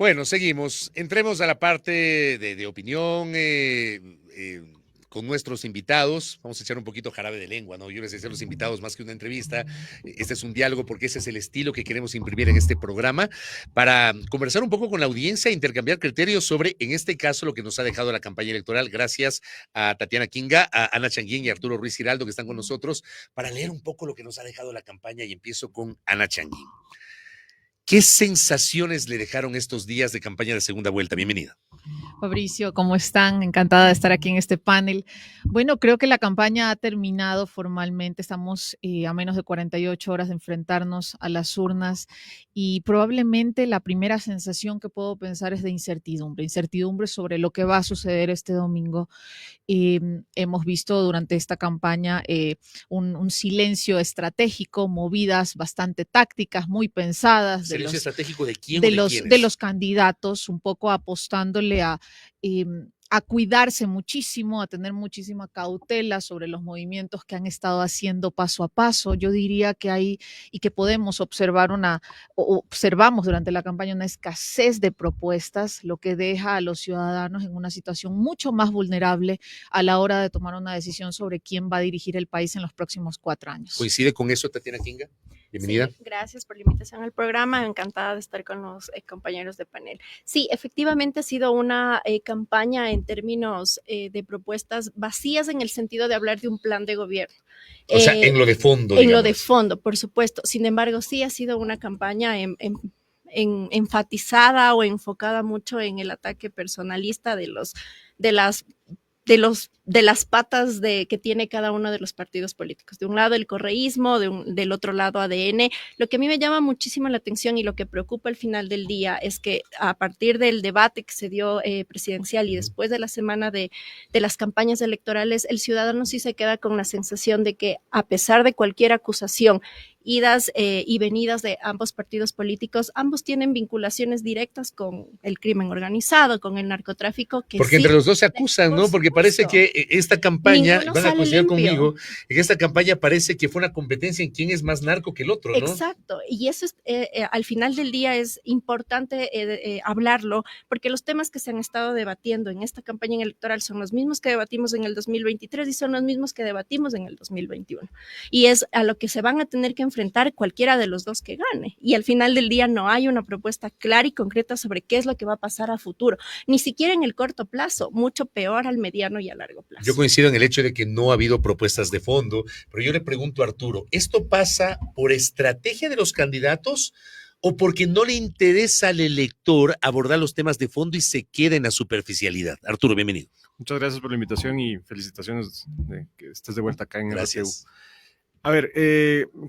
Bueno, seguimos. Entremos a la parte de opinión con nuestros invitados. Vamos a echar un poquito jarabe de lengua, ¿no? Yo les decía a los invitados más que una entrevista. Este es un diálogo porque ese es el estilo que queremos imprimir en este programa para conversar un poco con la audiencia, intercambiar criterios sobre, en este caso, lo que nos ha dejado la campaña electoral. Gracias a Tatiana Kinga, a Ana Changuín y a Arturo Ruiz Giraldo que están con nosotros para leer un poco lo que nos ha dejado la campaña y empiezo con Ana Changuín. ¿Qué sensaciones le dejaron estos días de campaña de segunda vuelta? Bienvenida. Fabricio, ¿cómo están? Encantada de estar aquí en este panel. Bueno, creo que la campaña ha terminado formalmente. Estamos a menos de 48 horas de enfrentarnos a las urnas y probablemente la primera sensación que puedo pensar es de incertidumbre sobre lo que va a suceder este domingo. Hemos visto durante esta campaña un silencio estratégico, movidas bastante tácticas, muy pensadas. ¿Silencio estratégico de quién de o de los, quiénes? de los candidatos, un poco apostándole a cuidarse muchísimo, a tener muchísima cautela sobre los movimientos que han estado haciendo paso a paso. Yo diría que hay y que podemos observamos durante la campaña una escasez de propuestas, lo que deja a los ciudadanos en una situación mucho más vulnerable a la hora de tomar una decisión sobre quién va a dirigir el país en los próximos 4 años. ¿Coincide con eso, Tatiana Kinga? Bienvenida. Sí, gracias por la invitación al programa. Encantada de estar con los compañeros de panel. Sí, efectivamente ha sido una campaña en términos de propuestas vacías en el sentido de hablar de un plan de gobierno. O sea, en lo de fondo. En lo de fondo, por supuesto. Sin embargo, sí ha sido una campaña enfatizada o enfocada mucho en el ataque personalista de las patas que tiene cada uno de los partidos políticos. De un lado el correísmo, del otro lado ADN. Lo que a mí me llama muchísimo la atención y lo que preocupa al final del día es que a partir del debate que se dio presidencial y después de la semana de las campañas electorales, el ciudadano sí se queda con la sensación de que a pesar de cualquier acusación, idas y venidas de ambos partidos políticos, ambos tienen vinculaciones directas con el crimen organizado, con el narcotráfico. Porque entre los dos se acusan, ¿no? Porque parece que esta campaña, van a coincidir conmigo, en esta campaña parece que fue una competencia en quién es más narco que el otro, ¿no? Exacto, y eso es, al final del día es importante hablarlo, porque los temas que se han estado debatiendo en esta campaña electoral son los mismos que debatimos en el 2023 y son los mismos que debatimos en el 2021. Y es a lo que se van a tener que enfrentar cualquiera de los dos que gane. Y al final del día no hay una propuesta clara y concreta sobre qué es lo que va a pasar a futuro, ni siquiera en el corto plazo, mucho peor al mediano y a largo plazo. Yo coincido en el hecho de que no ha habido propuestas de fondo, pero yo le pregunto a Arturo, ¿esto pasa por estrategia de los candidatos o porque no le interesa al elector abordar los temas de fondo y se queda en la superficialidad? Arturo, bienvenido. Muchas gracias por la invitación y felicitaciones de que estés de vuelta acá en Gracias. RTU. A ver,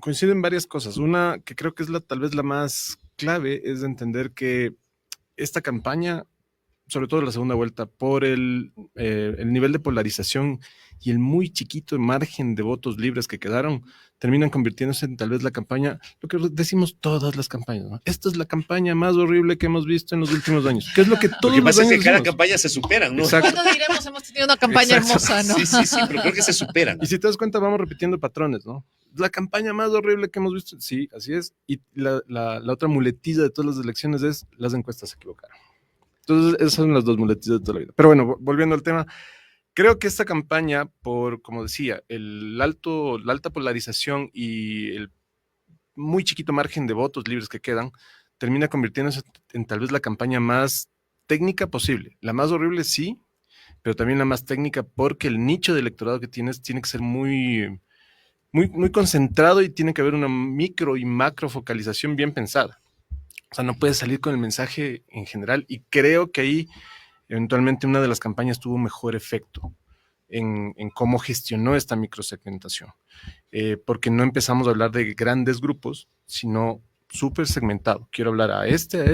coincido en varias cosas. Una que creo que es tal vez la más clave es de entender que esta campaña, sobre todo la segunda vuelta, por el nivel de polarización y el muy chiquito margen de votos libres que quedaron, terminan convirtiéndose en tal vez la campaña, lo que decimos todas las campañas, ¿no? Esta es la campaña más horrible que hemos visto en los últimos años. ¿Qué es lo que todos los años decimos? Lo que pasa es que cada campaña se superan, ¿no? Exacto. ¿Cuándo diremos hemos tenido una campaña hermosa, no? Sí, pero creo que se superan. Y si te das cuenta, vamos repitiendo patrones, ¿no? La campaña más horrible que hemos visto, sí, así es. Y la otra muletilla de todas las elecciones es las encuestas se equivocaron. Entonces, esas son las dos muletillas de toda la vida. Pero bueno, volviendo al tema, creo que esta campaña, como decía, la alta polarización y el muy chiquito margen de votos libres que quedan, termina convirtiéndose en tal vez la campaña más técnica posible. La más horrible, sí, pero también la más técnica porque el nicho de electorado que tienes tiene que ser muy concentrado y tiene que haber una micro y macro focalización bien pensada. O sea, no puedes salir con el mensaje en general y creo que ahí eventualmente una de las campañas tuvo mejor efecto en cómo gestionó esta microsegmentación. Porque no empezamos a hablar de grandes grupos, sino súper segmentado. Quiero hablar a este,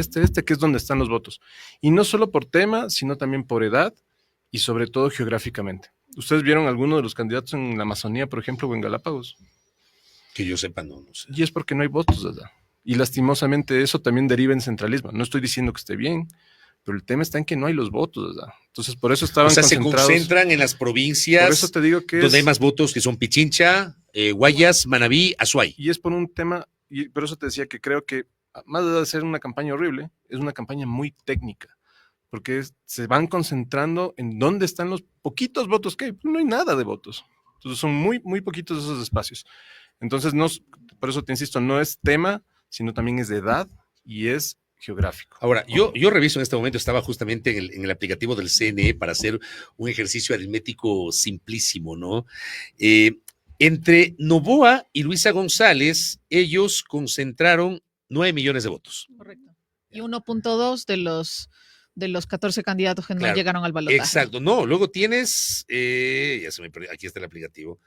que es donde están los votos. Y no solo por tema, sino también por edad y sobre todo geográficamente. ¿Ustedes vieron alguno de los candidatos en la Amazonía, por ejemplo, o en Galápagos? Que yo sepa, no sé. Y es porque no hay votos allá. Y lastimosamente eso también deriva en centralismo. No estoy diciendo que esté bien, pero el tema está en que no hay los votos, ¿verdad? Entonces, por eso estaban concentrados. Se concentran en las provincias por eso te digo que donde hay más votos, que son Pichincha, Guayas, Manabí, Azuay. Y es por un tema, y por eso te decía que creo que más allá de ser una campaña horrible, es una campaña muy técnica, porque se van concentrando en dónde están los poquitos votos que hay. No hay nada de votos. Entonces son muy, muy poquitos esos espacios. Entonces, por eso te insisto, no es tema, sino también es de edad y es geográfico. Ahora, yo reviso en este momento, estaba justamente en el aplicativo del CNE para hacer un ejercicio aritmético simplísimo, ¿no? Entre Noboa y Luisa González, ellos concentraron 9 millones de votos. Correcto. Y 1.2 de los 14 candidatos que no Claro, llegaron al balotaje. Exacto, no, luego tienes, ya se me perdió, aquí está el aplicativo,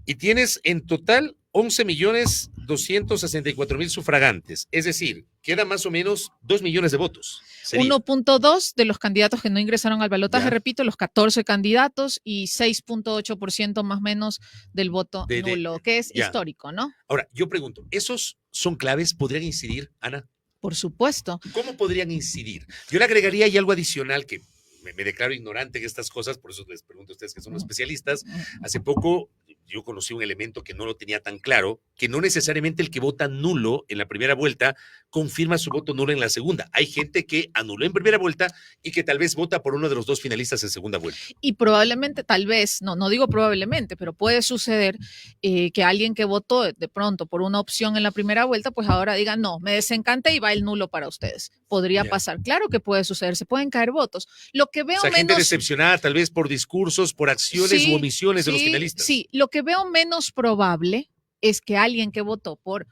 y tienes en total 11.264.000 sufragantes, es decir, queda más o menos 2 millones de votos. 1.2 de los candidatos que no ingresaron al balotaje, Ya. repito, los 14 candidatos y 6.8% más o menos del voto nulo, que es ya. histórico, ¿no? Ahora, yo pregunto, ¿esos son claves? ¿Podrían incidir, Ana? Por supuesto. ¿Cómo podrían incidir? Yo le agregaría ahí algo adicional que me declaro ignorante en estas cosas, por eso les pregunto a ustedes que son los especialistas. Hace poco yo conocí un elemento que no lo tenía tan claro, que no necesariamente el que vota nulo en la primera vuelta confirma su voto nulo en la segunda. Hay gente que anuló en primera vuelta y que tal vez vota por uno de los dos finalistas en segunda vuelta. Y probablemente, tal vez, no digo probablemente, pero puede suceder que alguien que votó de pronto por una opción en la primera vuelta, pues ahora diga, no, me desencanté y va el nulo para ustedes. Podría pasar. Claro que puede suceder, se pueden caer votos. Lo que veo menos... gente decepcionada tal vez por discursos, por acciones u omisiones de los finalistas. Sí, lo que veo menos probable es que alguien que votó por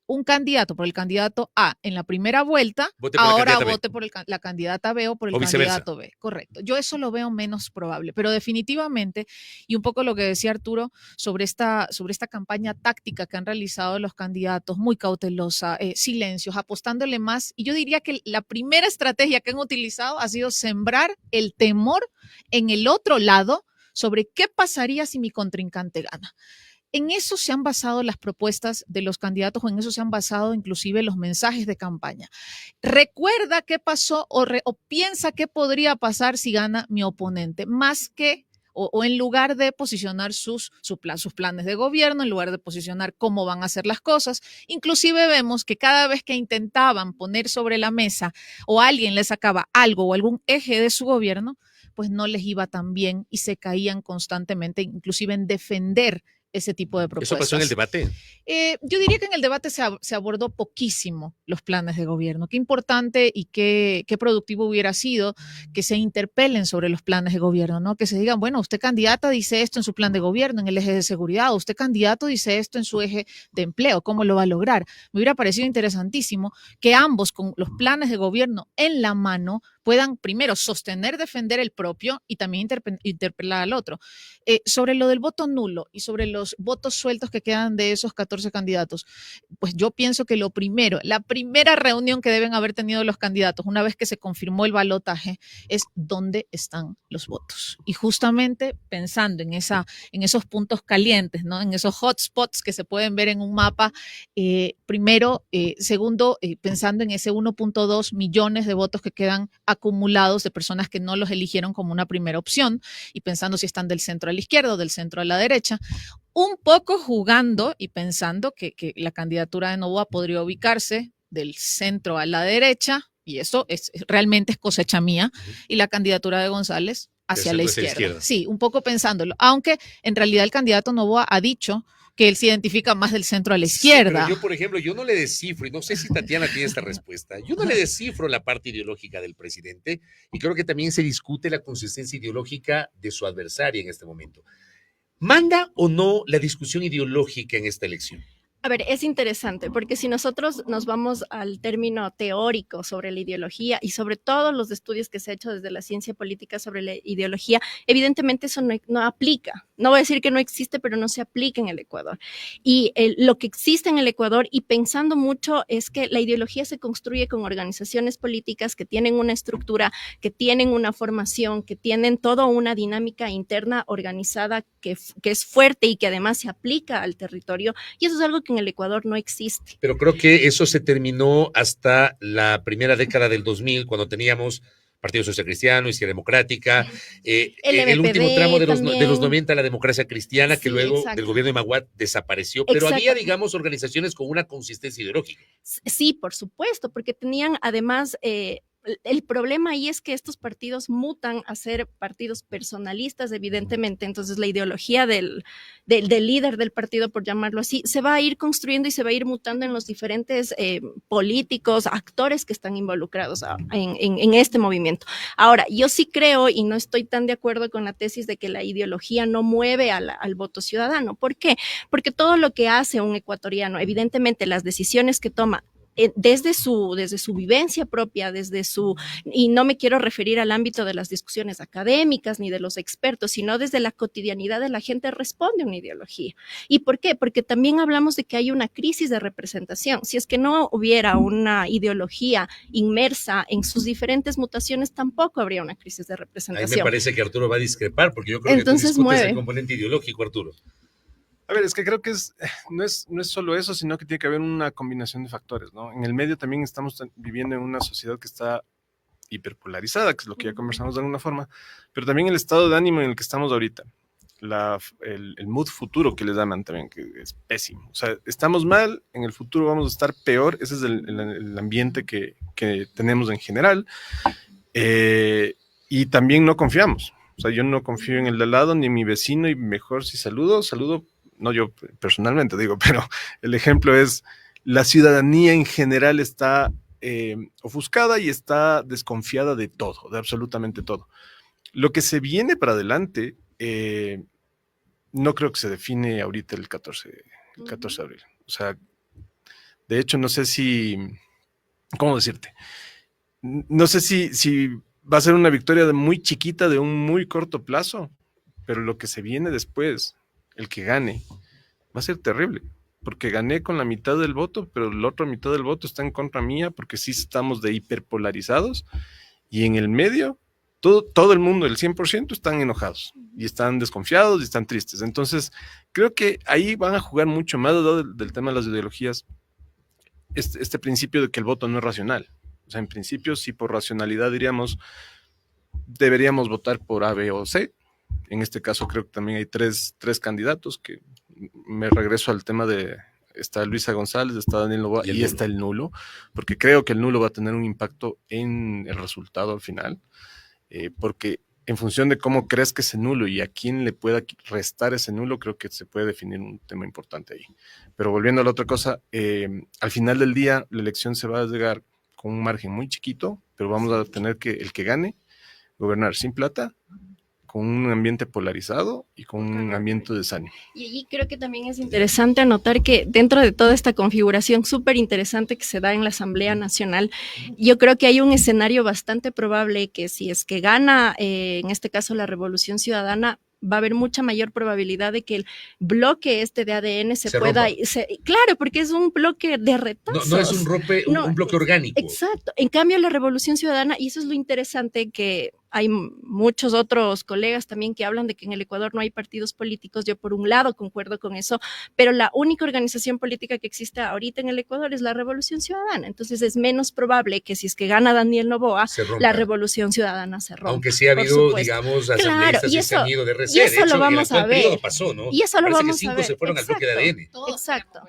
un candidato, por el candidato A en la primera vuelta, ahora vote por la candidata B o por el candidato B. Correcto. Yo eso lo veo menos probable, pero definitivamente, y un poco lo que decía Arturo sobre esta campaña táctica que han realizado los candidatos, muy cautelosa, silencios, apostándole más, y yo diría que la primera estrategia que han utilizado ha sido sembrar el temor en el otro lado sobre qué pasaría si mi contrincante gana. En eso se han basado las propuestas de los candidatos o en eso se han basado inclusive los mensajes de campaña. Recuerda qué pasó o piensa qué podría pasar si gana mi oponente, más que o en lugar de posicionar sus planes de gobierno, en lugar de posicionar cómo van a hacer las cosas. Inclusive vemos que cada vez que intentaban poner sobre la mesa o alguien les sacaba algo o algún eje de su gobierno, pues no les iba tan bien y se caían constantemente, inclusive en defender ese tipo de propuestas. ¿Eso pasó en el debate? Yo diría que en el debate se abordó poquísimo los planes de gobierno. Qué importante y qué productivo hubiera sido que se interpelen sobre los planes de gobierno, ¿no? Que se digan, bueno, usted candidata dice esto en su plan de gobierno, en el eje de seguridad, usted candidato dice esto en su eje de empleo, ¿cómo lo va a lograr? Me hubiera parecido interesantísimo que ambos con los planes de gobierno en la mano puedan primero sostener, defender el propio y también interpelar al otro. Sobre lo del voto nulo y sobre los votos sueltos que quedan de esos 14 candidatos, pues yo pienso que la primera reunión que deben haber tenido los candidatos una vez que se confirmó el balotaje es dónde están los votos. Y justamente pensando en esos puntos calientes, ¿no? En esos hotspots que se pueden ver en un mapa, primero, segundo, pensando en ese 1.2 millones de votos que quedan acumulados de personas que no los eligieron como una primera opción y pensando si están del centro a la izquierda o del centro a la derecha, un poco jugando y pensando que la candidatura de Noboa podría ubicarse del centro a la derecha, y eso realmente es cosecha mía, y la candidatura de González hacia la izquierda. Sí, un poco pensándolo, aunque en realidad el candidato Noboa ha dicho que él se identifica más del centro a la izquierda. Sí, pero yo, por ejemplo, yo no le descifro, y no sé si Tatiana tiene esta respuesta, yo no le descifro la parte ideológica del presidente, y creo que también se discute la consistencia ideológica de su adversaria en este momento. ¿Manda o no la discusión ideológica en esta elección? A ver, es interesante porque si nosotros nos vamos al término teórico sobre la ideología y sobre todos los estudios que se ha hecho desde la ciencia política sobre la ideología, evidentemente eso no aplica. No voy a decir que no existe, pero no se aplica en el Ecuador. Y lo que existe en el Ecuador, y pensando mucho, es que la ideología se construye con organizaciones políticas que tienen una estructura, que tienen una formación, que tienen toda una dinámica interna organizada que es fuerte y que además se aplica al territorio. Y eso es algo que en el Ecuador no existe. Pero creo que eso se terminó hasta la primera década del 2000, cuando teníamos Partido Social Cristiano, Izquierda Democrática, El el último MPD tramo de los también. 90, la Democracia Cristiana, que Sí, luego exacto. del gobierno de Maguad desapareció, pero había, Exacto. digamos, organizaciones con una consistencia ideológica. Sí, por supuesto, porque tenían además, el problema ahí es que estos partidos mutan a ser partidos personalistas, evidentemente, entonces la ideología del líder del partido, por llamarlo así, se va a ir construyendo y se va a ir mutando en los diferentes políticos, actores que están involucrados en este movimiento. Ahora, yo sí creo y no estoy tan de acuerdo con la tesis de que la ideología no mueve al voto ciudadano. ¿Por qué? Porque todo lo que hace un ecuatoriano, evidentemente las decisiones que toma desde su vivencia propia, y no me quiero referir al ámbito de las discusiones académicas ni de los expertos, sino desde la cotidianidad de la gente, responde a una ideología. ¿Y por qué? Porque también hablamos de que hay una crisis de representación. Si es que no hubiera una ideología inmersa en sus diferentes mutaciones, tampoco habría una crisis de A mí representación. me parece que Arturo va a discrepar, porque yo creo Entonces que tú discutes mueve. el componente ideológico, Arturo. A ver, es que creo que no es solo eso, sino que tiene que haber una combinación de factores, ¿no? En el medio también estamos viviendo en una sociedad que está hiperpolarizada, que es lo que ya conversamos de alguna forma, pero también el estado de ánimo en el que estamos ahorita, el mood futuro que les llaman también, que es pésimo. O sea, estamos mal, en el futuro vamos a estar peor, ese es el ambiente que tenemos en general, y también no confiamos. O sea, yo no confío en el de al lado ni en mi vecino, y mejor si saludo, no yo personalmente digo, pero el ejemplo es la ciudadanía en general está ofuscada y está desconfiada de todo, de absolutamente todo. Lo que se viene para adelante, no creo que se define ahorita el 14 de abril. O sea, de hecho, no sé si, ¿cómo decirte? No sé si va a ser una victoria muy chiquita de un muy corto plazo, pero lo que se viene después, el que gane, va a ser terrible, porque gané con la mitad del voto, pero la otra mitad del voto está en contra mía, porque sí estamos de hiperpolarizados, y en el medio, todo el mundo, el 100%, están enojados, y están desconfiados, y están tristes. Entonces, creo que ahí van a jugar mucho más del tema de las ideologías, este principio de que el voto no es racional. O sea, en principio, si por racionalidad diríamos, deberíamos votar por A, B o C. En este caso creo que también hay tres candidatos, que me regreso al tema de, está Luisa González, está Daniel Noboa y está el nulo, porque creo que el nulo va a tener un impacto en el resultado al final, porque en función de cómo crees que ese nulo y a quién le pueda restar ese nulo, creo que se puede definir un tema importante ahí. Pero volviendo a la otra cosa, al final del día la elección se va a llegar con un margen muy chiquito, pero vamos a tener que el que gane gobernar sin plata, con un ambiente polarizado y con un ambiente de desánimo. Y allí creo que también es interesante anotar que dentro de toda esta configuración súper interesante que se da en la Asamblea Nacional, yo creo que hay un escenario bastante probable que si es que gana, en este caso la Revolución Ciudadana, va a haber mucha mayor probabilidad de que el bloque de ADN se pueda... claro, porque es un bloque de retazos. No es un bloque orgánico. Exacto. En cambio, la Revolución Ciudadana, y eso es lo interesante, que hay muchos otros colegas también que hablan de que en el Ecuador no hay partidos políticos. Yo por un lado concuerdo con eso, pero la única organización política que existe ahorita en el Ecuador es la Revolución Ciudadana. Entonces es menos probable que si es que gana Daniel Noboa, la Revolución Ciudadana se rompa. Aunque sí ha habido, digamos, asambleístas que se han ido de RC. Y eso lo vamos a ver. Pasó, ¿no? Y eso lo vamos que 5 a ver. se fueron al bloque de ADN. Exacto.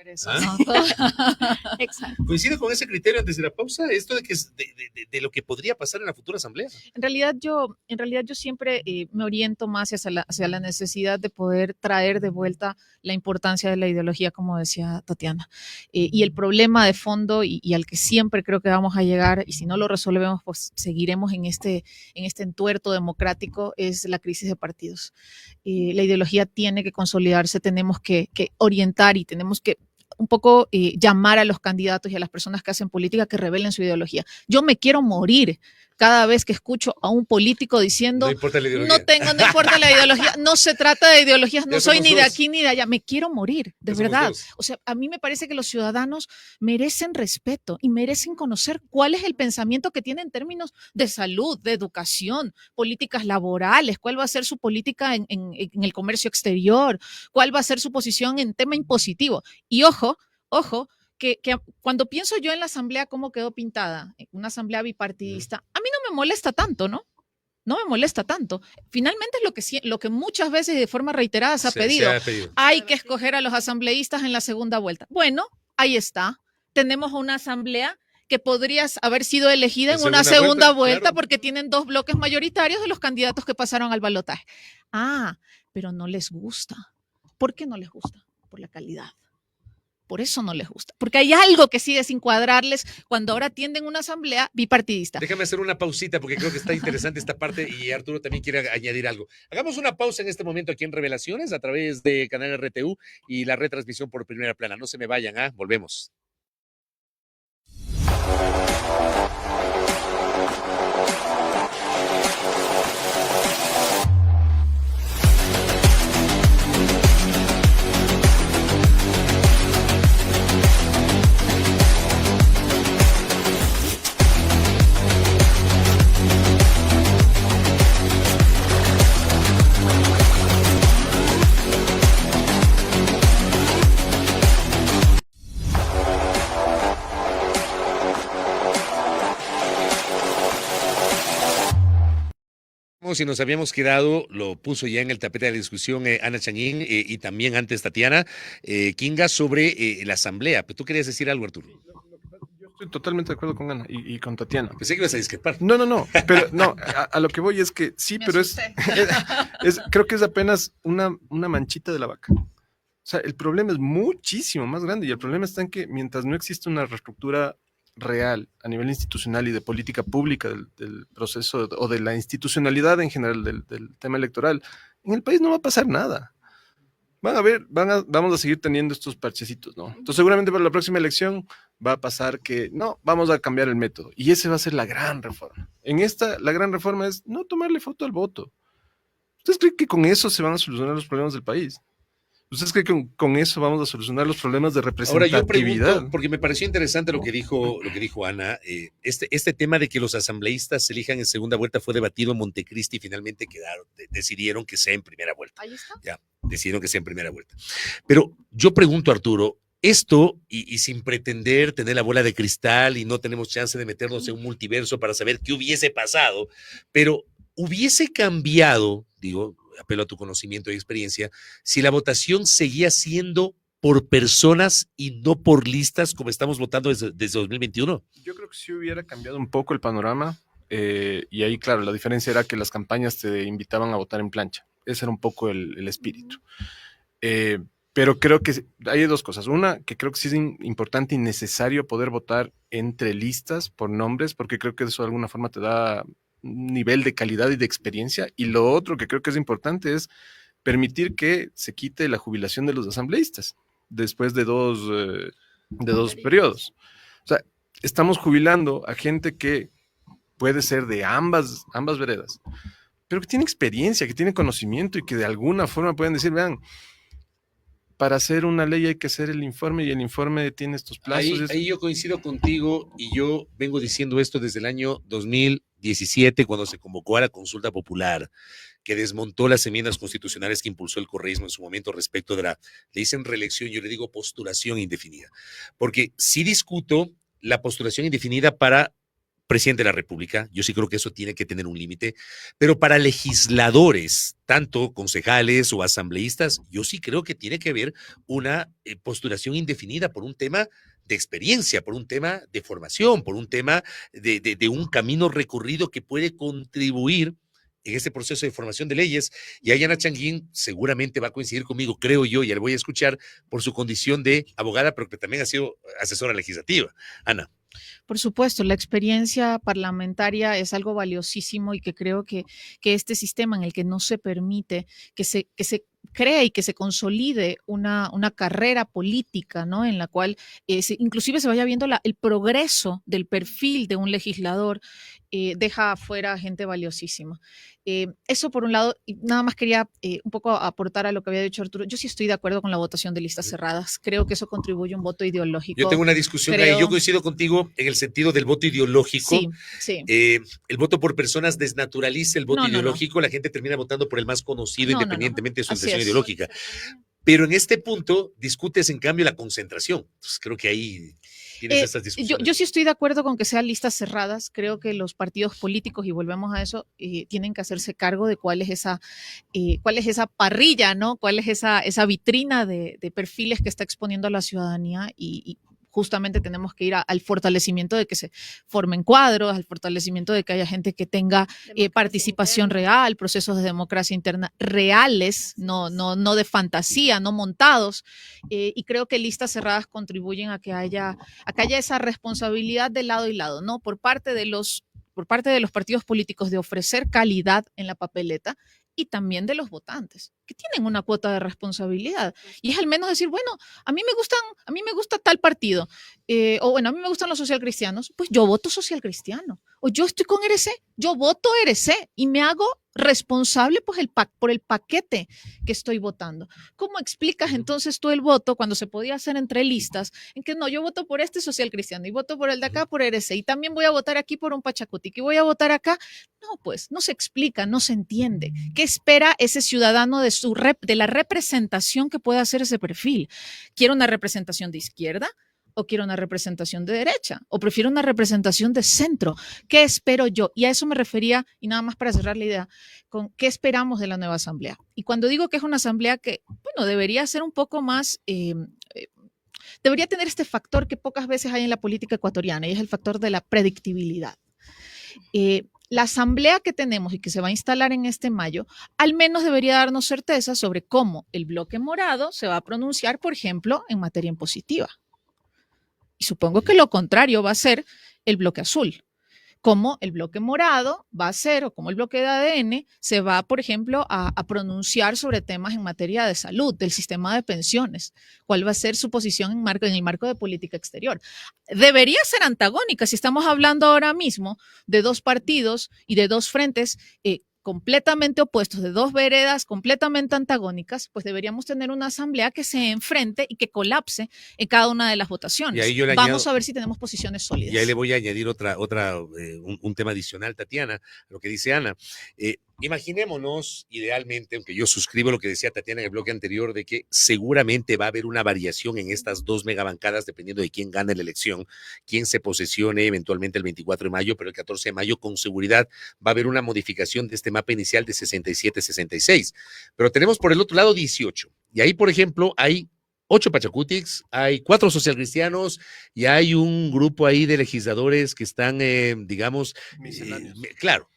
Exacto. ¿Coincide con ese criterio antes de la pausa? Esto de lo que podría pasar en la futura asamblea. En realidad yo siempre me oriento más hacia la necesidad de poder traer de vuelta la importancia de la ideología, como decía Tatiana. Y el problema de fondo y al que siempre creo que vamos a llegar, y si no lo resolvemos, pues seguiremos en este entuerto democrático, es la crisis de partidos. La ideología tiene que consolidarse, tenemos que orientar y tenemos que un poco llamar a los candidatos y a las personas que hacen política que revelen su ideología. Yo me quiero morir cada vez que escucho a un político diciendo, no importa la ideología. No importa la ideología, no se trata de ideologías, no soy ni de aquí ni de allá, me quiero morir, de verdad. O sea, a mí me parece que los ciudadanos merecen respeto y merecen conocer cuál es el pensamiento que tienen en términos de salud, de educación, políticas laborales, cuál va a ser su política en el comercio exterior, cuál va a ser su posición en tema impositivo. Y ojo, que cuando pienso yo en la asamblea, cómo quedó pintada, una asamblea bipartidista, a mí no me molesta tanto, ¿no? No me molesta tanto. Finalmente es lo que muchas veces y de forma reiterada se ha pedido. Hay que escoger a los asambleístas en la segunda vuelta. Bueno, ahí está. Tenemos una asamblea que podría haber sido elegida en una segunda vuelta claro, porque tienen 2 bloques mayoritarios de los candidatos que pasaron al balotaje. Ah, pero no les gusta. ¿Por qué no les gusta? Por la calidad. Por eso no les gusta. Porque hay algo que sigue sin cuadrarles cuando ahora tienden una asamblea bipartidista. Déjame hacer una pausita porque creo que está interesante esta parte y Arturo también quiere añadir algo. Hagamos una pausa en este momento aquí en Revelaciones a través de Canal RTU y la retransmisión por Primera Plana. No se me vayan, volvemos. Si nos habíamos quedado, lo puso ya en el tapete de la discusión Ana Chañín y también antes Tatiana Kinga sobre la asamblea. Pero tú querías decir algo, Arturo. Yo estoy totalmente de acuerdo con Ana y con Tatiana. Pensé que ibas a discrepar. No, pero no, a lo que voy es que sí, pero creo que es apenas una manchita de la vaca. O sea, el problema es muchísimo más grande y el problema está en que mientras no existe una reestructura real a nivel institucional y de política pública del proceso o de la institucionalidad en general del tema electoral, en el país no va a pasar nada. Vamos a seguir teniendo estos parchecitos, ¿no? Entonces seguramente para la próxima elección va a pasar que no, vamos a cambiar el método y ese va a ser la gran reforma. La gran reforma es no tomarle foto al voto. ¿Ustedes creen que con eso se van a solucionar los problemas del país? ¿Ustedes creen que con eso vamos a solucionar los problemas de representatividad? Ahora yo pregunto, porque me pareció interesante lo que dijo Ana, este tema de que los asambleístas se elijan en segunda vuelta fue debatido en Montecristi y finalmente decidieron que sea en primera vuelta. Ahí está. Ya, decidieron que sea en primera vuelta. Pero yo pregunto, Arturo, esto, y sin pretender tener la bola de cristal y no tenemos chance de meternos en un multiverso para saber qué hubiese pasado, pero hubiese cambiado, digo, apelo a tu conocimiento y experiencia, si la votación seguía siendo por personas y no por listas como estamos votando desde 2021? Yo creo que sí hubiera cambiado un poco el panorama y ahí, claro, la diferencia era que las campañas te invitaban a votar en plancha. Ese era un poco el espíritu. Pero creo que hay 2 cosas. Una, que creo que sí es importante y necesario poder votar entre listas por nombres, porque creo que eso de alguna forma te da nivel de calidad y de experiencia, y lo otro que creo que es importante es permitir que se quite la jubilación de los asambleístas después de dos periodos. O sea, estamos jubilando a gente que puede ser de ambas veredas, pero que tiene experiencia, que tiene conocimiento y que de alguna forma pueden decir, vean, para hacer una ley hay que hacer el informe y el informe tiene estos plazos. Ahí yo coincido contigo y yo vengo diciendo esto desde el año 2017 cuando se convocó a la consulta popular que desmontó las enmiendas constitucionales que impulsó el correísmo en su momento respecto de le dicen reelección, yo le digo postulación indefinida, porque sí discuto la postulación indefinida para presidente de la República, yo sí creo que eso tiene que tener un límite, pero para legisladores, tanto concejales o asambleístas, yo sí creo que tiene que haber una postulación indefinida por un tema de experiencia, por un tema de formación, por un tema de un camino recorrido que puede contribuir en este proceso de formación de leyes. Y ahí Ana Chañín seguramente va a coincidir conmigo, creo yo, y le voy a escuchar por su condición de abogada, pero que también ha sido asesora legislativa. Ana. Por supuesto, la experiencia parlamentaria es algo valiosísimo y que creo que este sistema en el que no se permite que se cree y que se consolide una carrera política, ¿no? En la cual inclusive se vaya viendo el progreso del perfil de un legislador, deja afuera gente valiosísima. Eso por un lado, y nada más quería un poco aportar a lo que había dicho Arturo. Yo sí estoy de acuerdo con la votación de listas cerradas. Creo que eso contribuye a un voto ideológico. Yo tengo una discusión ahí. Yo coincido contigo en el sentido del voto ideológico. Sí. El voto por personas desnaturaliza el voto ideológico. La gente termina votando por el más conocido independientemente de su intención ideológica. pero en este punto discutes en cambio la concentración. Entonces creo que ahí tienes estas discusiones. Yo sí estoy de acuerdo con que sean listas cerradas. Creo que los partidos políticos, y volvemos a eso, tienen que hacerse cargo de cuál es esa parrilla, ¿no? Cuál es esa vitrina de perfiles que está exponiendo a la ciudadanía y justamente tenemos que ir al fortalecimiento de que se formen cuadros, al fortalecimiento de que haya gente que tenga participación real, procesos de democracia interna reales, no de fantasía, no montados. Y creo que listas cerradas contribuyen a que haya esa responsabilidad de lado y lado, ¿no? Por parte de los partidos políticos de ofrecer calidad en la papeleta y también de los votantes, que tienen una cuota de responsabilidad. Y es al menos decir, bueno, a mí me gusta tal partido, o bueno, a mí me gustan los socialcristianos, pues yo voto socialcristiano. O yo estoy con RC, yo voto RC y me hago responsable pues, por el paquete que estoy votando. ¿Cómo explicas entonces tú el voto cuando se podía hacer entre listas en que no, yo voto por este social cristiano y voto por el de acá por RC y también voy a votar aquí por un Pachacuti y voy a votar acá? No, pues no se explica, no se entiende. ¿Qué espera ese ciudadano de la representación que puede hacer ese perfil? ¿Quiere una representación de izquierda? ¿O quiero una representación de derecha? ¿O prefiero una representación de centro? ¿Qué espero yo? Y a eso me refería, y nada más para cerrar la idea, con qué esperamos de la nueva asamblea. Y cuando digo que es una asamblea que, bueno, debería ser un poco más, debería tener este factor que pocas veces hay en la política ecuatoriana, y es el factor de la predictibilidad. La asamblea que tenemos y que se va a instalar en este mayo, al menos debería darnos certeza sobre cómo el bloque morado se va a pronunciar, por ejemplo, en materia impositiva. Y supongo que lo contrario va a ser el bloque azul. Cómo el bloque morado va a ser, o cómo el bloque de ADN se va, por ejemplo, a pronunciar sobre temas en materia de salud, del sistema de pensiones. ¿Cuál va a ser su posición en el marco de política exterior? Debería ser antagónica si estamos hablando ahora mismo de dos partidos y de dos frentes completamente opuestos, de dos veredas completamente antagónicas, pues deberíamos tener una asamblea que se enfrente y que colapse en cada una de las votaciones. Y ahí yo Vamos a ver si tenemos posiciones sólidas. Y ahí le voy a añadir un tema adicional, Tatiana, a lo que dice Ana. Imaginémonos, idealmente, aunque yo suscribo lo que decía Tatiana en el bloque anterior, de que seguramente va a haber una variación en estas dos megabancadas dependiendo de quién gane la elección, quién se posesione eventualmente el 24 de mayo, pero el 14 de mayo con seguridad va a haber una modificación de este mapa inicial de 67-66. Pero tenemos por el otro lado 18. Y ahí, por ejemplo, hay 8 Pachacutics, hay 4 socialcristianos y hay un grupo ahí de legisladores que están, digamos, claro,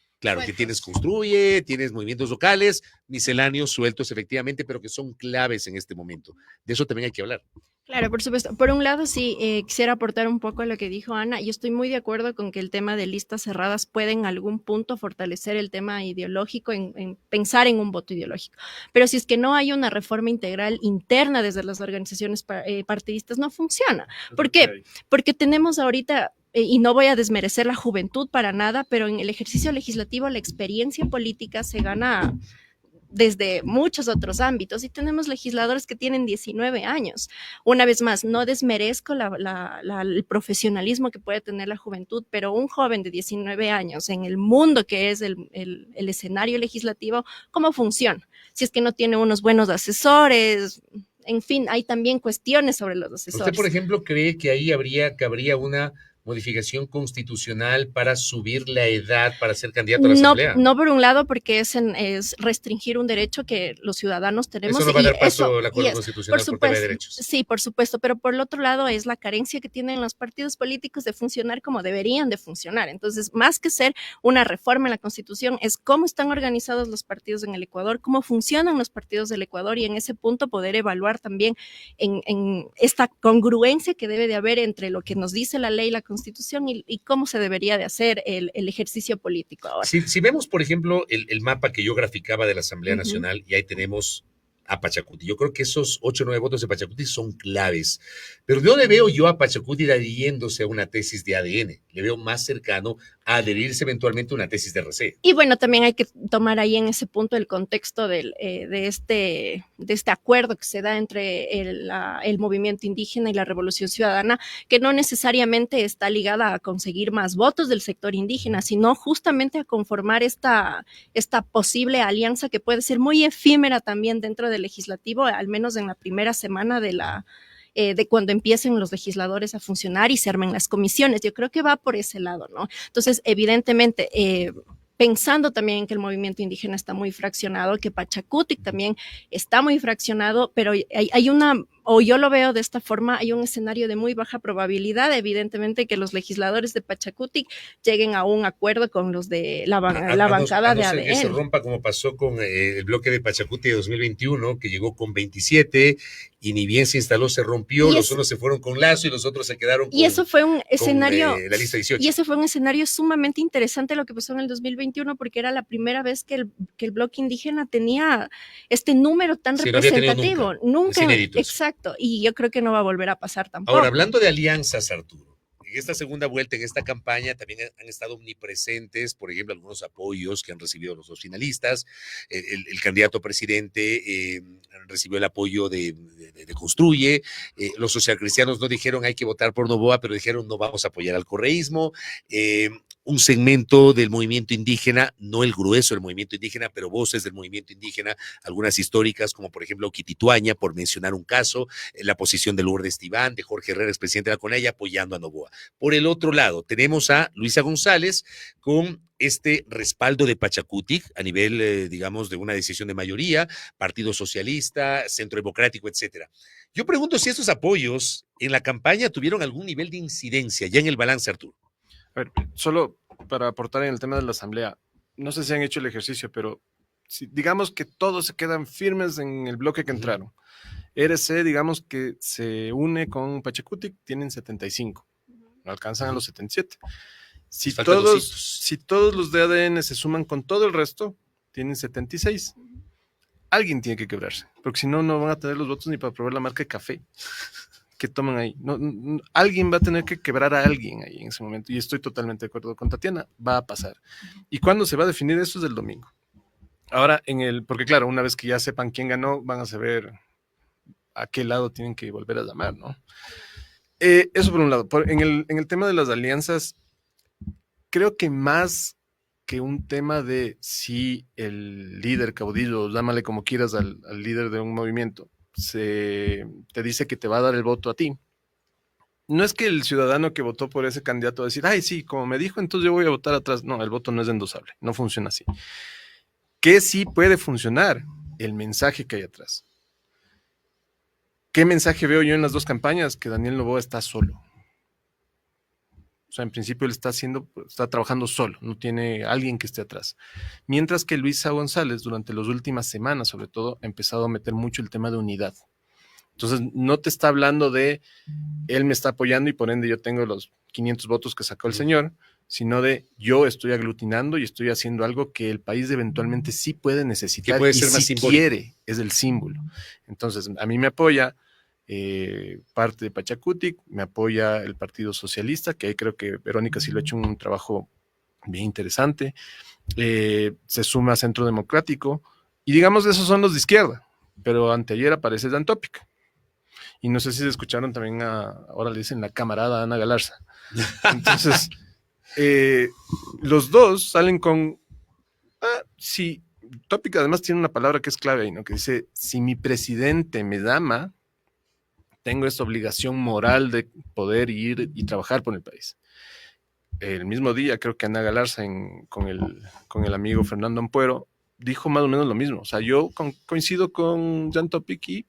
que tienes Construye, tienes movimientos locales, misceláneos sueltos efectivamente, pero que son claves en este momento. De eso también hay que hablar. Claro, por supuesto. Por un lado, sí, quisiera aportar un poco a lo que dijo Ana. Yo estoy muy de acuerdo con que el tema de listas cerradas puede en algún punto fortalecer el tema ideológico, en pensar en un voto ideológico. Pero si es que no hay una reforma integral interna desde las organizaciones partidistas, no funciona. ¿Por qué? Porque tenemos ahorita, y no voy a desmerecer la juventud para nada, pero en el ejercicio legislativo la experiencia política se gana desde muchos otros ámbitos y tenemos legisladores que tienen 19 años. Una vez más, no desmerezco el profesionalismo que puede tener la juventud, pero un joven de 19 años en el mundo que es el escenario legislativo, ¿cómo funciona? Si es que no tiene unos buenos asesores, en fin, hay también cuestiones sobre los asesores. ¿Usted, por ejemplo, cree que ahí cabría una modificación constitucional para subir la edad para ser candidato a la asamblea? No por un lado, porque es restringir un derecho que los ciudadanos tenemos. Eso no va a dar paso al acuerdo constitucional por tema de derechos. Sí, por supuesto, pero por el otro lado es la carencia que tienen los partidos políticos de funcionar como deberían de funcionar. Entonces, más que ser una reforma en la Constitución, es cómo están organizados los partidos en el Ecuador, cómo funcionan los partidos del Ecuador y en ese punto poder evaluar también en esta congruencia que debe de haber entre lo que nos dice la ley, la Constitución y cómo se debería de hacer el ejercicio político ahora. Si vemos, por ejemplo, el mapa que yo graficaba de la Asamblea Nacional, y ahí tenemos a Pachacuti. Yo creo que esos 8 o 9 votos de Pachacuti son claves. Pero ¿de dónde veo yo a Pachacuti adhiriéndose a una tesis de ADN? Le veo más cercano a adherirse eventualmente a una tesis de RC. Y bueno, también hay que tomar ahí en ese punto el contexto de este acuerdo que se da entre el movimiento indígena y la Revolución Ciudadana, que no necesariamente está ligada a conseguir más votos del sector indígena, sino justamente a conformar esta posible alianza que puede ser muy efímera también dentro de del legislativo, al menos en la primera semana de cuando empiecen los legisladores a funcionar y se armen las comisiones. Yo creo que va por ese lado, ¿no? Entonces, evidentemente, pensando también en que el movimiento indígena está muy fraccionado, que Pachacutic también está muy fraccionado, pero hay una, o yo lo veo de esta forma, hay un escenario de muy baja probabilidad, evidentemente, que los legisladores de Pachacutic lleguen a un acuerdo con los de la bancada de ADN. Que se rompa como pasó con el bloque de Pachacuti de 2021, que llegó con 27 y ni bien se instaló, se rompió, los unos se fueron con Lazo y los otros se quedaron con, eso fue un escenario, la lista 18. Y eso fue un escenario sumamente interesante lo que pasó en el 2021, porque era la primera vez que el bloque indígena tenía este número tan representativo. Nunca. Exacto, y yo creo que no va a volver a pasar tampoco. Ahora, hablando de alianzas, Arturo, en esta segunda vuelta, en esta campaña, también han estado omnipresentes, por ejemplo, algunos apoyos que han recibido los dos finalistas. El candidato a presidente recibió el apoyo de Construye. Los socialcristianos no dijeron hay que votar por Noboa, pero dijeron no vamos a apoyar al correísmo. Un segmento del movimiento indígena, no el grueso del movimiento indígena, pero voces del movimiento indígena, algunas históricas, como por ejemplo Quitituaña, por mencionar un caso, la posición de Lourdes Tibán, de Jorge Herrera, expresidente de la CONAIA, apoyando a Noboa. Por el otro lado, tenemos a Luisa González con este respaldo de Pachacutic a nivel, digamos, de una decisión de mayoría, Partido Socialista, Centro Democrático, etcétera. Yo pregunto si estos apoyos en la campaña tuvieron algún nivel de incidencia ya en el balance, Arturo. A ver, solo para aportar en el tema de la asamblea, no sé si han hecho el ejercicio, pero si, digamos que todos se quedan firmes en el bloque que entraron. RC, digamos que se une con Pachacutic, tienen 75, no alcanzan a los 77. Si todos los de ADN se suman con todo el resto, tienen 76. Alguien tiene que quebrarse, porque si no, no van a tener los votos ni para probar la marca de café que toman ahí. No, alguien va a tener que quebrar a alguien ahí en ese momento, y estoy totalmente de acuerdo con Tatiana, va a pasar. ¿Y cuándo se va a definir eso? Es el domingo. Ahora, porque claro, una vez que ya sepan quién ganó, van a saber a qué lado tienen que volver a llamar, ¿no? Eso por un lado. En el tema de las alianzas, creo que más que un tema de si el líder, caudillo, llámale como quieras al líder de un movimiento, te dice que te va a dar el voto a ti. No es que el ciudadano que votó por ese candidato va a decir, ay, sí, como me dijo, entonces yo voy a votar atrás. No, el voto no es endosable, no funciona así. ¿Qué sí puede funcionar? El mensaje que hay atrás. ¿Qué mensaje veo yo en las dos campañas? Que Daniel Noboa está solo. O sea, en principio él está trabajando solo, no tiene alguien que esté atrás. Mientras que Luisa González, durante las últimas semanas, sobre todo, ha empezado a meter mucho el tema de unidad. Entonces, no te está hablando de él me está apoyando y por ende yo tengo los 500 votos que sacó el señor, sino de yo estoy aglutinando y estoy haciendo algo que el país eventualmente sí puede necesitar, que puede ser y más si simbólico. quiere, es el símbolo. Entonces, a mí me apoya parte de Pachacutic, me apoya el Partido Socialista, que ahí creo que Verónica sí lo ha hecho un trabajo bien interesante, se suma a Centro Democrático, y digamos esos son los de izquierda, pero anteayer aparece Dan Topic, y no sé si se escucharon también ahora le dicen la camarada Ana Galarza. Entonces, los dos salen con, sí, Topic además tiene una palabra que es clave ahí, ¿no? Que dice, si mi presidente me llama, tengo esta obligación moral de poder ir y trabajar por el país. El mismo día, creo que Ana Galarza con el amigo Fernando Ampuero dijo más o menos lo mismo. O sea, yo coincido con Jan Topic y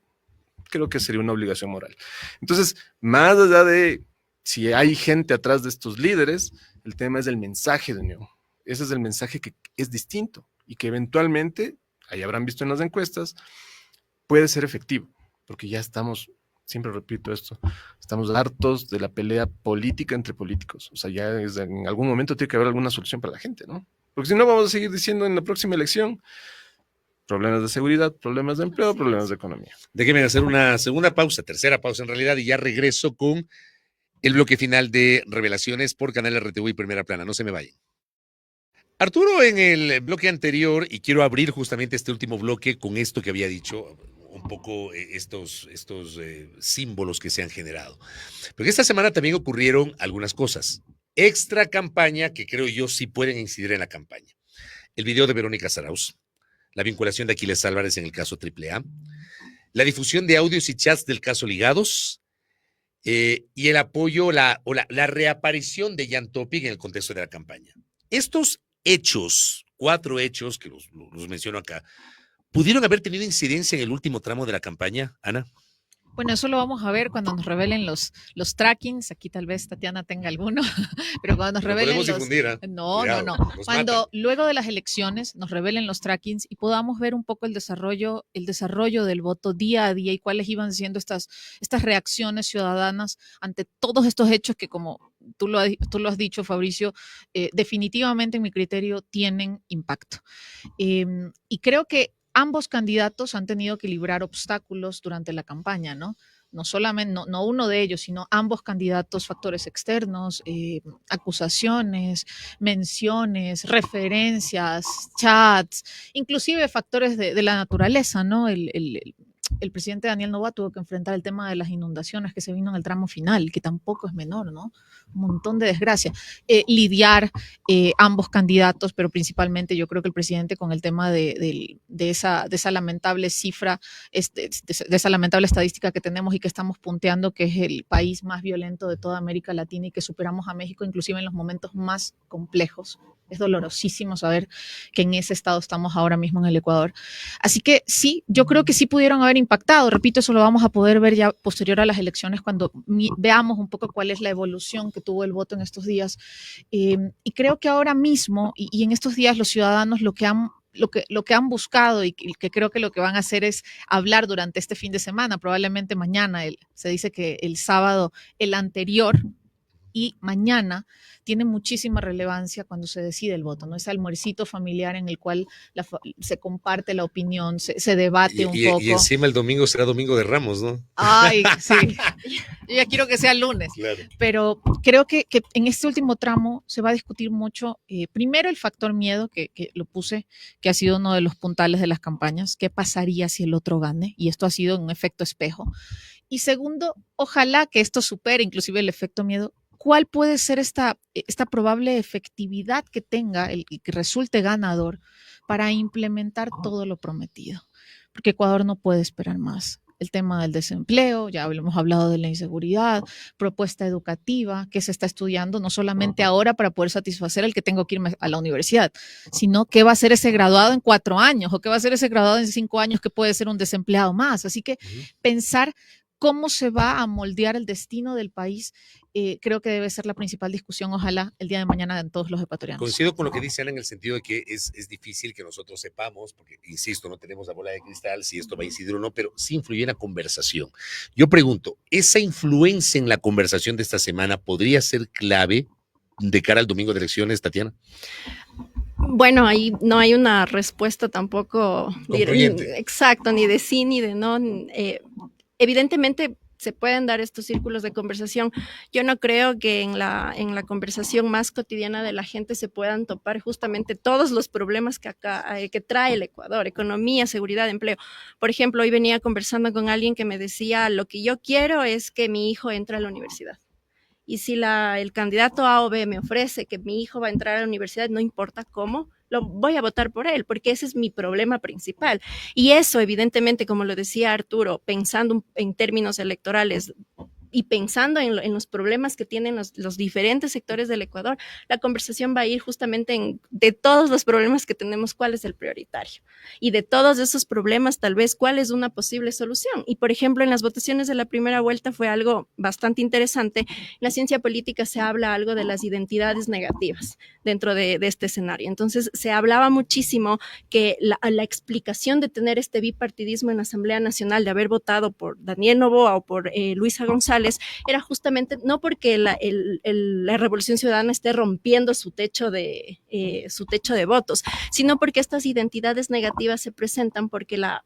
creo que sería una obligación moral. Entonces, más allá de si hay gente atrás de estos líderes, el tema es el mensaje de unión. Ese es el mensaje que es distinto y que eventualmente, ahí habrán visto en las encuestas, puede ser efectivo, porque ya estamos... Siempre repito esto, estamos hartos de la pelea política entre políticos. O sea, ya en algún momento tiene que haber alguna solución para la gente, ¿no? Porque si no, vamos a seguir diciendo en la próxima elección problemas de seguridad, problemas de empleo, problemas de economía. Déjenme hacer una segunda pausa, tercera pausa en realidad, y ya regreso con el bloque final de Revelaciones por Canal RTV y Primera Plana. No se me vayan. Arturo, en el bloque anterior, y quiero abrir justamente este último bloque con esto que había dicho, un poco estos símbolos que se han generado. Pero esta semana también ocurrieron algunas cosas. Extra campaña que creo yo sí pueden incidir en la campaña. El video de Verónica Sarauz, la vinculación de Aquiles Álvarez en el caso AAA, la difusión de audios y chats del caso Ligados, y el apoyo o la reaparición de Jan Topic en el contexto de la campaña. Estos hechos, 4 hechos que los menciono acá, ¿pudieron haber tenido incidencia en el último tramo de la campaña, Ana? Bueno, eso lo vamos a ver cuando nos revelen los trackings. Aquí tal vez Tatiana tenga alguno, pero cuando nos revelen podemos difundir, ¿eh? No, Cuidado, no. nos Cuando matan. luego de las elecciones nos revelen los trackings y podamos ver un poco el desarrollo del voto día a día y cuáles iban siendo estas reacciones ciudadanas ante todos estos hechos que, como tú lo has dicho, Fabricio, definitivamente en mi criterio tienen impacto. Y creo que ambos candidatos han tenido que librar obstáculos durante la campaña, ¿no? No solamente, no uno de ellos, sino ambos candidatos, factores externos, acusaciones, menciones, referencias, chats, inclusive factores de la naturaleza, ¿no? El presidente Daniel Noboa tuvo que enfrentar el tema de las inundaciones que se vino en el tramo final, que tampoco es menor, ¿no? Un montón de desgracia. Lidiar ambos candidatos, pero principalmente yo creo que el presidente con el tema de esa lamentable cifra, de esa lamentable estadística que tenemos y que estamos punteando, que es el país más violento de toda América Latina y que superamos a México inclusive en los momentos más complejos. Es dolorosísimo saber que en ese estado estamos ahora mismo en el Ecuador. Así que sí, yo creo que sí pudieron haber impactado. Repito, eso lo vamos a poder ver ya posterior a las elecciones cuando veamos un poco cuál es la evolución que tuvo el voto en estos días. Y creo que ahora mismo y en estos días los ciudadanos lo que han buscado y que creo que lo que van a hacer es hablar durante este fin de semana, probablemente mañana, se dice que el sábado, el anterior, y mañana tiene muchísima relevancia cuando se decide el voto, ¿no? Ese almuercito familiar en el cual se comparte la opinión, se debate un poco. Y encima el domingo será Domingo de Ramos, ¿no? Ay, sí. Yo ya quiero que sea lunes. Claro. Pero creo que en este último tramo se va a discutir mucho, primero el factor miedo, que lo puse, que ha sido uno de los puntales de las campañas. ¿Qué pasaría si el otro gane? Y esto ha sido un efecto espejo. Y segundo, ojalá que esto supere inclusive el efecto miedo. ¿Cuál puede ser esta probable efectividad que tenga y que resulte ganador para implementar todo lo prometido? Porque Ecuador no puede esperar más. El tema del desempleo, ya hemos hablado de la inseguridad, propuesta educativa que se está estudiando no solamente ahora para poder satisfacer el que tengo que irme a la universidad, sino qué va a ser ese graduado en 4 años o qué va a ser ese graduado en 5 años que puede ser un desempleado más. Así que pensar cómo se va a moldear el destino del país, creo que debe ser la principal discusión, ojalá, el día de mañana en todos los ecuatorianos. Coincido con lo que dice Ana en el sentido de que es difícil que nosotros sepamos, porque, insisto, no tenemos la bola de cristal, si esto va a incidir o no, pero sí influye en la conversación. Yo pregunto, ¿esa influencia en la conversación de esta semana podría ser clave de cara al domingo de elecciones, Tatiana? Bueno, ahí no hay una respuesta tampoco exacto, ni de sí ni de no. Evidentemente se pueden dar estos círculos de conversación. Yo no creo que en la conversación más cotidiana de la gente se puedan topar justamente todos los problemas que trae el Ecuador: economía, seguridad, empleo. Por ejemplo, hoy venía conversando con alguien que me decía: lo que yo quiero es que mi hijo entre a la universidad. Y si el candidato A o B me ofrece que mi hijo va a entrar a la universidad, no importa cómo, lo voy a votar por él, porque ese es mi problema principal. Y eso, evidentemente, como lo decía Arturo, pensando en términos electorales y pensando en los problemas que tienen los diferentes sectores del Ecuador, la conversación va a ir justamente de todos los problemas que tenemos, cuál es el prioritario. Y de todos esos problemas, tal vez, cuál es una posible solución. Y, por ejemplo, en las votaciones de la primera vuelta fue algo bastante interesante. En la ciencia política se habla algo de las identidades negativas dentro de este escenario. Entonces, se hablaba muchísimo que la explicación de tener este bipartidismo en la Asamblea Nacional, de haber votado por Daniel Noboa o por Luisa González, era justamente no porque la Revolución Ciudadana esté rompiendo su techo de votos, sino porque estas identidades negativas se presentan porque la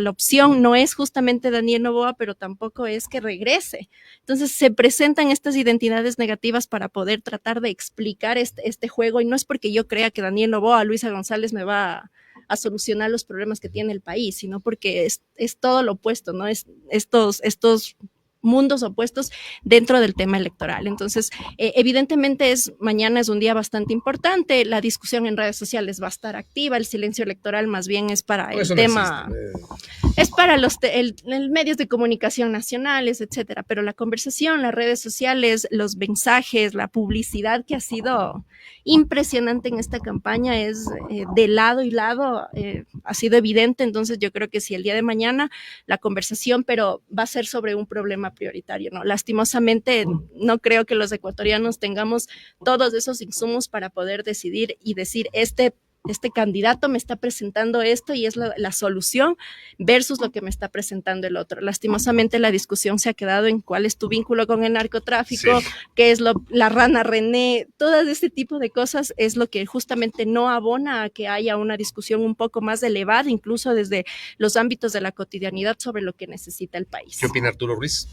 opción no es justamente Daniel Noboa, pero tampoco es que regrese. Entonces se presentan estas identidades negativas para poder tratar de explicar este juego, y no es porque yo crea que Daniel Noboa, Luisa González me va a solucionar los problemas que tiene el país, sino porque es todo lo opuesto, ¿no? Estos mundos opuestos dentro del tema electoral. Entonces, evidentemente mañana es un día bastante importante, la discusión en redes sociales va a estar activa, el silencio electoral más bien es para el tema, es para los medios de comunicación nacionales, etcétera, pero la conversación, las redes sociales, los mensajes, la publicidad que ha sido impresionante en esta campaña es de lado y lado, ha sido evidente. Entonces yo creo que si el día de mañana la conversación, pero va a ser sobre un problema prioritario, ¿no? Lastimosamente no creo que los ecuatorianos tengamos todos esos insumos para poder decidir y decir este candidato me está presentando esto y es la solución versus lo que me está presentando el otro. Lastimosamente la discusión se ha quedado en cuál es tu vínculo con el narcotráfico, sí, qué es la rana René, todo este tipo de cosas es lo que justamente no abona a que haya una discusión un poco más elevada, incluso desde los ámbitos de la cotidianidad sobre lo que necesita el país. ¿Qué opina Arturo Ruiz?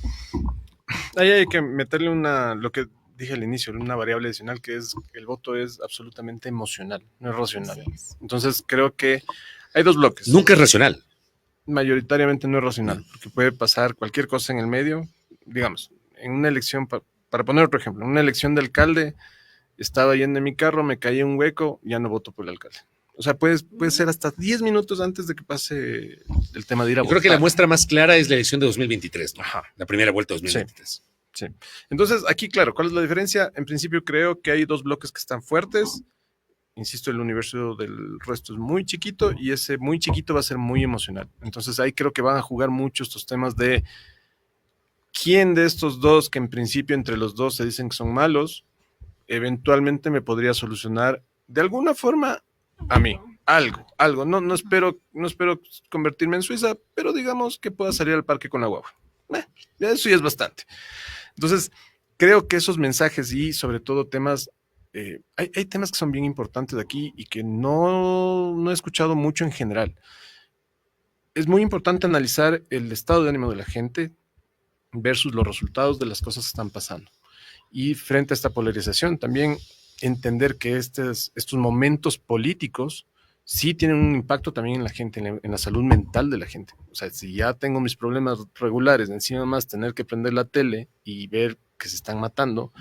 Ahí hay que meterle lo que dije al inicio, una variable adicional que es que el voto es absolutamente emocional, no es racional. Entonces creo que hay dos bloques. Nunca es racional. Mayoritariamente no es racional, porque puede pasar cualquier cosa en el medio. Digamos, en una elección, para poner otro ejemplo, en una elección de alcalde, estaba yendo en mi carro, me caí en un hueco, ya no voto por el alcalde. O sea, puede ser hasta 10 minutos antes de que pase el tema de ir a votar. Creo que la muestra más clara es la elección de 2023, ¿no? Ajá. La primera vuelta de 2023. Sí. Sí. Entonces, aquí, claro, ¿cuál es la diferencia? En principio creo que hay dos bloques que están fuertes. Insisto, el universo del resto es muy chiquito y ese muy chiquito va a ser muy emocional. Entonces, ahí creo que van a jugar mucho estos temas de quién de estos dos, que en principio entre los dos se dicen que son malos, eventualmente me podría solucionar de alguna forma a mí. Algo. No espero convertirme en Suiza, pero digamos que pueda salir al parque con la guagua. Eso ya es bastante. Entonces, creo que esos mensajes y sobre todo temas, hay temas que son bien importantes aquí y que no he escuchado mucho en general. Es muy importante analizar el estado de ánimo de la gente versus los resultados de las cosas que están pasando. Y frente a esta polarización, también entender que estos momentos políticos sí tienen un impacto también en la gente, en la salud mental de la gente. O sea, si ya tengo mis problemas regulares, encima más tener que prender la tele y ver que se están matando,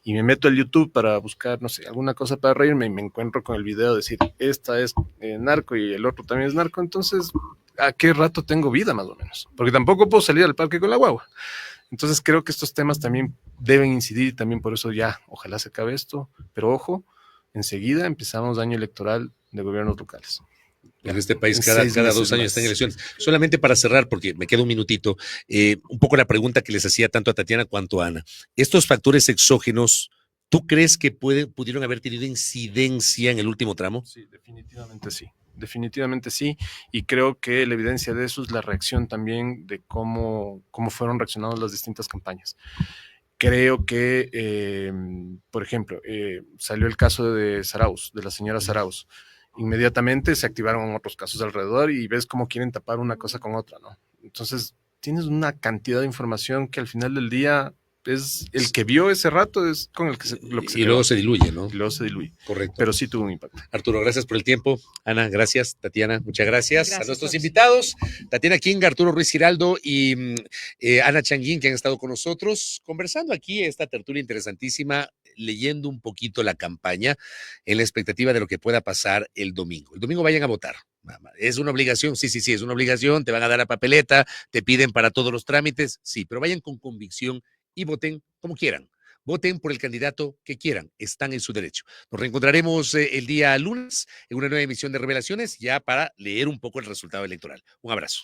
y me meto al YouTube para buscar, no sé, alguna cosa para reírme, y me encuentro con el video de decir, esta es narco y el otro también es narco, entonces, ¿a qué rato tengo vida más o menos? Porque tampoco puedo salir al parque con la guagua. Entonces creo que estos temas también deben incidir y también por eso ya, ojalá se acabe esto, pero ojo, enseguida empezamos año electoral de gobiernos locales. En este país cada 2 años están elecciones. Solamente para cerrar, porque me queda un minutito, un poco la pregunta que les hacía tanto a Tatiana cuanto a Ana. Estos factores exógenos, ¿tú crees que pudieron haber tenido incidencia en el último tramo? Sí, definitivamente sí. Definitivamente sí, y creo que la evidencia de eso es la reacción también de cómo fueron reaccionando las distintas campañas. Creo que, por ejemplo, salió el caso de Zarauz, de la señora Zarauz. Inmediatamente se activaron otros casos alrededor y ves cómo quieren tapar una cosa con otra, ¿no? Entonces, tienes una cantidad de información que al final del día es el que vio ese rato, es con el que lo que se y luego se diluye, ¿no? Y luego se diluye. Correcto. Pero sí tuvo un impacto. Arturo, gracias por el tiempo. Ana, gracias. Tatiana, muchas gracias. A nuestros invitados, Tatiana King, Arturo Ruiz Giraldo y Ana Changuín, que han estado con nosotros conversando aquí esta tertulia interesantísima, leyendo un poquito la campaña en la expectativa de lo que pueda pasar el domingo. El domingo vayan a votar. ¿Es una obligación? Sí, es una obligación. Te van a dar la papeleta, te piden para todos los trámites, sí, pero vayan con convicción y voten como quieran. Voten por el candidato que quieran, están en su derecho. Nos reencontraremos el día lunes en una nueva emisión de Revelaciones ya para leer un poco el resultado electoral. Un abrazo.